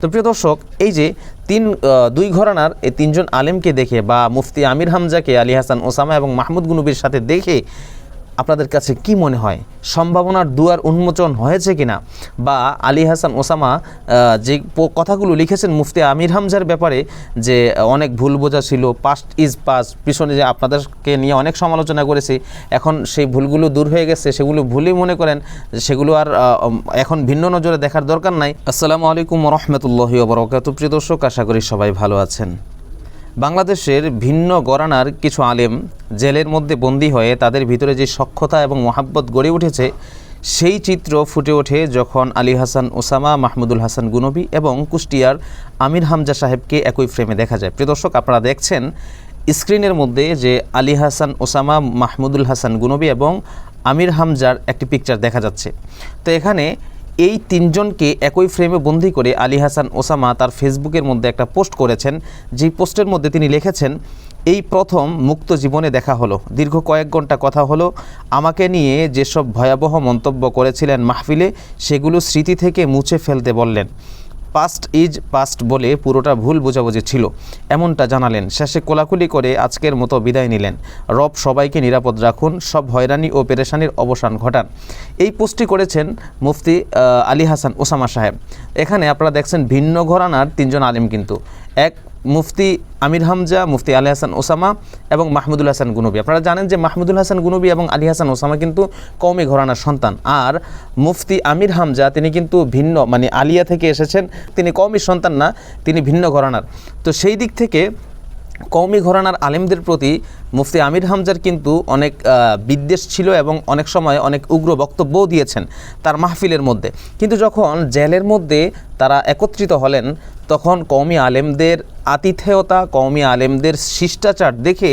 তো প্রিয় দর্শক, এই যে দুই ঘরানার এই তিনজন আলেমকে দেখে বা মুফতি আমির হামজাকে আলী হাসান ওসামা এবং মাহমুদ গুনুবির সাথে দেখে আপনাদের কাছে কি মনে হয়? সম্ভাবনার দুয়ার উন্মোচন হয়েছে কিনা? বা আলী হাসান ওসামা যে কথাগুলো লিখেছেন মুফতি আমির হামজার ব্যাপারে, যে অনেক ভুল বোঝা ছিল, পাস্ট ইজ পাস্ট, পিছনে যে আপনাদেরকে নিয়ে অনেক সমালোচনা করেছি, এখন সেই ভুলগুলো দূর হয়ে গেছে, সেগুলো ভুলই মনে করেন, সেগুলো আর এখন ভিন্ন নজরে দেখার দরকার নাই। আসসালামু আলাইকুম রহমতুল্লাহি ওয়া বারাকাতুহু। প্রিয় দর্শক, আশা করি সবাই ভালো আছেন। বাংলাদেশের ভিন্ন গরানার কিছু আলেম জেলের মধ্যে বন্দী হয়ে তাদের ভিতরে যে সখ্যতা এবং মহাব্বত গড়ে উঠেছে, সেই চিত্র ফুটে ওঠে যখন আলী হাসান ওসামা, মাহমুদুল হাসান গুনবী এবং কুষ্টিয়ার আমির হামজা সাহেবকে একই ফ্রেমে দেখা যায়। প্রিয় দর্শক, আপনারা দেখছেন স্ক্রিনের মধ্যে যে আলী হাসান ওসামা, মাহমুদুল হাসান গুনবী এবং আমির হামজার একটি পিকচার দেখা যাচ্ছে। তো এখানে এই তিনজনকে একই ফ্রেমে বন্দি করে আলী হাসান ওসামা তার ফেসবুকের মধ্যে একটা পোস্ট করেছেন। যেই পোস্টের মধ্যে তিনি লিখেছেন, এই প্রথম মুক্ত জীবনে দেখা হলো, দীর্ঘ কয়েক ঘন্টা কথা হলো, আমাকে নিয়ে যেসব ভয়াবহ মন্তব্য করেছিলেন মাহফিলে, সেগুলো স্মৃতি থেকে মুছে ফেলতে বললেন। পাস্ট ইজ পাস্ট বলে পুরোটা ভুল বোঝাবুঝি ছিল, এমনটা জানালেন। শেষে কোলাকুলি করে আজকের মতো বিদায় নিলেন। রব সবাইকে নিরাপদ রাখুন, সব হয়রানি ও পেরেশানির অবসান ঘটান। এই পোস্টটি করেছেন মুফতি আলী হাসান ওসামা সাহেব। এখানে আপনারা দেখছেন ভিন্ন ঘরানার তিনজন আলেম, কিন্তু এক মুফতি আমির হামজা, মুফতি আলী হাসান ওসামা এবং মাহমুদুল হাসান গুনবী। আপনারা জানেন যে মাহমুদুল হাসান গুনবী এবং আলী হাসান ওসামা কিন্তু কওমি ঘরানার সন্তান, আর মুফতি আমির হামজা তিনি কিন্তু ভিন্ন, মানে আলিয়া থেকে এসেছেন, তিনি কওমি সন্তান না, তিনি ভিন্ন ঘরানার। তো সেই দিক থেকে কওমি ঘরানার আলেমদের প্রতি মুফতি আমির হামজার কিন্তু অনেক বিদ্বেষ ছিল এবং অনেক সময় অনেক উগ্র বক্তব্যও দিয়েছেন তার মাহফিলের মধ্যে। কিন্তু যখন জেলের মধ্যে তারা একত্রিত হলেন, তখন কওমি আলেমদের আতিথেয়তা, কওমি আলেমদের শিষ্টাচার দেখে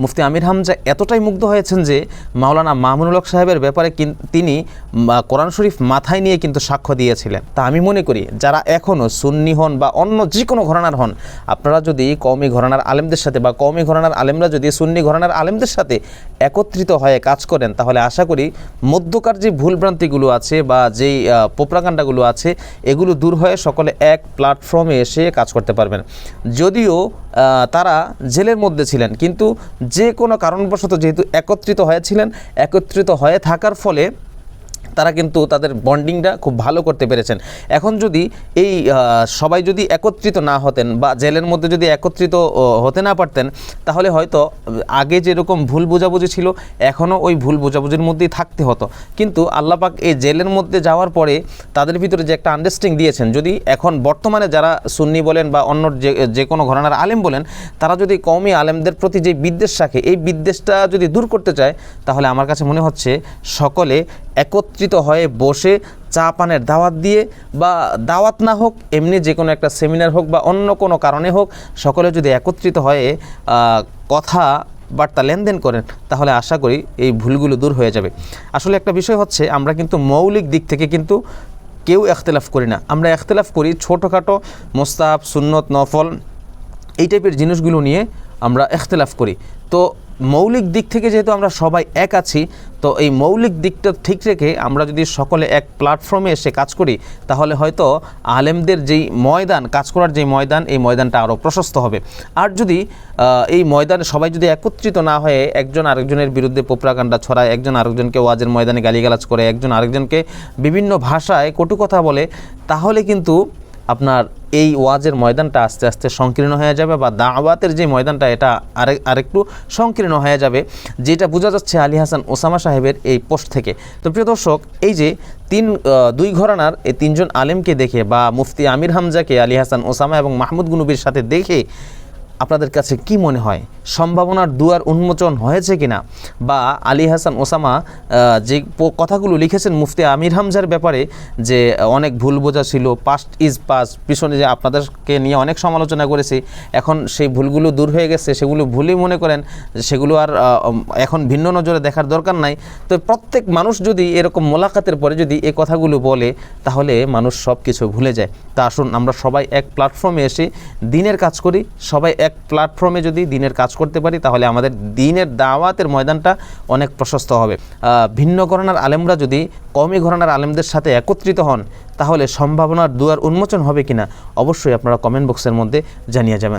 মুফতি আমির হামজা এতটাই মুগ্ধ হয়েছেন যে মাওলানা মামুনুল হক সাহেবের ব্যাপারে তিনি কোরআন শরীফ মাথায় নিয়ে কিন্তু সাক্ষ্য দিয়েছিলেন। তা আমি মনে করি যারা এখনও সুন্নি হন বা অন্য যে কোনো ঘরানার হন, আপনারা যদি কওমি ঘরানার আলেমদের সাথে বা কওমি ঘরানার আলেমরা যদি সুন্নি ঘরানার আলেমদের সাথে একত্রিত হয়ে কাজ করেন, তাহলে আশা করি মধ্যকার যে ভুলভ্রান্তিগুলো আছে বা যেই প্রোপাগান্ডাগুলো আছে, এগুলো দূর হয়ে সকলে এক প্ল্যাটফর্মে এসে কাজ করতে পারবেন। যদিও তারা জেলের মধ্যে ছিলেন, কিন্তু যে কোনো কারণবশত যেহেতু একত্রিত হয়েছিলেন, একত্রিত হয়ে থাকার ফলে তারা কিন্তু তাদের বন্ডিংটা খুব ভালো করতে পেরেছেন। এখন যদি এই সবাই যদি একত্রিত না হতেন বা জেলের মধ্যে যদি একত্রিত হতে না পারতেন, তাহলে হয়তো আগে যেরকম ভুল বোঝাবুঝি ছিল, এখনও ওই ভুল বোঝাবুঝির মধ্যেই থাকতে হতো। কিন্তু আল্লাহ পাক এই জেলের মধ্যে যাওয়ার পরে তাদের ভিতরে যে একটা আন্ডারস্ট্যান্ডিং দিয়েছেন, যদি এখন বর্তমানে যারা সুন্নি বলেন বা অন্য যে কোনো ঘরানার আলেম বলেন, তারা যদি কওমি আলেমদের প্রতি যে বিদ্বেষ রাখে, এই বিদ্বেষটা যদি দূর করতে চায়, তাহলে আমার কাছে মনে হচ্ছে সকলে একত্রিত হয়ে বসে চা পানের দাওয়াত দিয়ে, বা দাওয়াত না হোক এমনি যে কোনো একটা সেমিনার হোক বা অন্য কোনো কারণে হোক, সকলে যদি একত্রিত হয়ে কথা বার্তা লেনদেন করেন, তাহলে আশা করি এই ভুলগুলো দূর হয়ে যাবে। আসলে একটা বিষয় হচ্ছে, আমরা কিন্তু মৌলিক দিক থেকে কিন্তু কেউ এখতেলাফ করি না। আমরা এখতেলাফ করি ছোটোখাটো মোস্তাহাব, সুন্নত, নফল, এই টাইপের জিনিসগুলো নিয়ে আমরা এখতেলাফ করি। তো মৌলিক দিক থেকে যেহেতু আমরা সবাই এক আছি, তো এই মৌলিক দিকটা ঠিক রেখে আমরা যদি সকলে এক প্ল্যাটফর্মে এসে কাজ করি, তাহলে হয়তো আলেমদের যেই ময়দান, কাজ করার যেই ময়দান, এই ময়দানটা আরও প্রশস্ত হবে। আর যদি এই ময়দানে সবাই যদি একত্রিত না হয়ে একজন আরেকজনের বিরুদ্ধে প্রোপাগান্ডা ছড়ায়, একজন আরেকজনকে ওয়াজের ময়দানে গালিগালাজ করে, একজন আরেকজনকে বিভিন্ন ভাষায় কটু কথা বলে, তাহলে কিন্তু আপনার এই ওয়াজের ময়দানটা আস্তে আস্তে সংকীর্ণ হয়ে যাবে, বা দাওয়াতের যে ময়দানটা এটা আরেকটু সংকীর্ণ হয়ে যাবে, যেটা বোঝা যাচ্ছে আলী হাসান ওসামা সাহেবের এই পোস্ট থেকে। তো প্রিয় দর্শক, এই যে দুই ঘরানার এই তিনজন আলেমকে দেখে বা মুফতি আমির হামজাকে আলী হাসান ওসামা এবং মাহমুদ গুনুবির সাথে দেখে আপনাদের কাছে কি মনে হয়? সম্ভাবনার দুয়ার উন্মোচন হয়েছে কিনা? বা আলী হাসান ওসামা যে কথাগুলো লিখেছেন মুফতি আমির হামজার ব্যাপারে, যে অনেক ভুল বোঝা ছিল, পাস্ট ইজ পাস্ট, পিছনে যে আপনাদেরকে নিয়ে অনেক সমালোচনা করেছি, এখন সেই ভুলগুলো দূর হয়ে গেছে, সেগুলো ভুলই মনে করেন, সেগুলো আর এখন ভিন্ন নজরে দেখার দরকার নাই। তো প্রত্যেক মানুষ যদি এরকম মোলাকাতের পরে যদি এই কথাগুলো বলে, তাহলে মানুষ সব কিছু ভুলে যায়। তা আসুন আমরা সবাই এক প্ল্যাটফর্মে এসে দিনের কাজ করি, সবাই এক এক প্ল্যাটফর্মে যদি দিনের কাজ করতে পারি তাহলে আমাদের দিনের দাওয়াতের ময়দানটা অনেক প্রশস্ত হবে। ভিন্ন ঘরানার আলেমরা যদি কওমি ঘরানার আলেমদের সাথে একত্রিত হন তাহলে সম্ভাবনার দুয়ার উন্মোচন হবে কিনা অবশ্যই আপনারা কমেন্ট বক্সের মধ্যে জানিয়ে যাবেন।